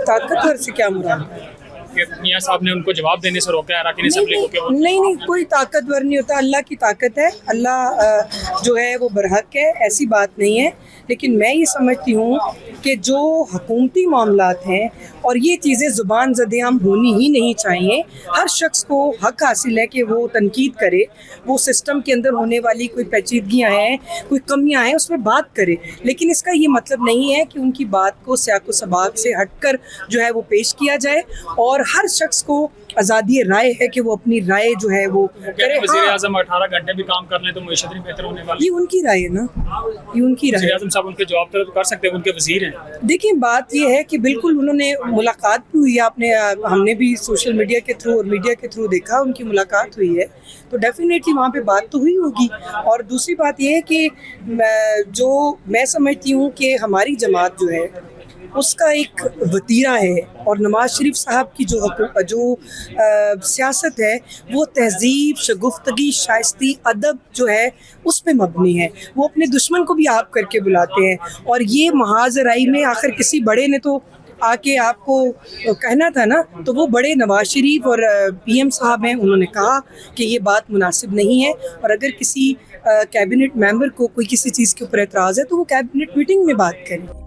ताकतवर से क्या मुराद है? कि मियां साहब ने उनको जवाब देने से रोका है अरकान असेंबली को कि वो नहीं, कोई ताकतवर नहीं होता, अल्लाह की ताकत है, अल्लाह जो है वो बरहक है, ऐसी बात नहीं है। लेकिन मैं ये समझती हूँ कि जो हुकूमती मामलात हैं और ये चीज़ें ज़ुबान ज़देआम होनी ही नहीं चाहिए। हर शख्स को हक हासिल है कि वो तनकीद करे, वो सिस्टम के अंदर होने वाली कोई पेचीदगियाँ हैं, कोई कमियाँ हैं, उसमें बात करे। लेकिन इसका ये मतलब नहीं है कि उनकी बात को सियाक़ो सबाक़ से हटकर जो है वो पेश किया जाए, और हर शख्स को आज़ादी राय है कि वो अपनी राय जो है वो करे। वज़ीर आज़म 18 घंटे भी काम कर लें तो मईशत नहीं बेहतर होने वाली। ये उनकी राय है ना, ये उनकी राय वज़ीर है। आज़म साहब उनके जवाब तलब कर सकते हैं, उनके वज़ीर हैं। देखिए बात ये है कि बिल्कुल उन्होंने मुलाकात भी हुई है, आपने हमने भी सोशल मीडिया के थ्रू और मीडिया के थ्रू देखा, उनकी मुलाकात हुई है, तो डेफिनेटली वहाँ पे बात तो हुई होगी। और दूसरी बात ये है कि जो मैं समझती हूँ कि हमारी जमात जो है उसका एक वतीरा है, और नवाज शरीफ साहब की जो सियासत है वो तहज़ीब, शगुफ्तगी, शाइस्ती, अदब जो है उस पे मबनी है। वो अपने दुश्मन को भी आप करके बुलाते हैं, और ये महाज़ राई में आखिर किसी बड़े ने तो आके आपको कहना था ना, तो वो बड़े नवाज शरीफ और पीएम साहब हैं, उन्होंने कहा कि ये बात मुनासिब नहीं है, और अगर किसी कैबिनेट मेंबर को कोई किसी चीज़ के ऊपर एतराज़ है तो वो कैबिनेट मीटिंग में बात करें।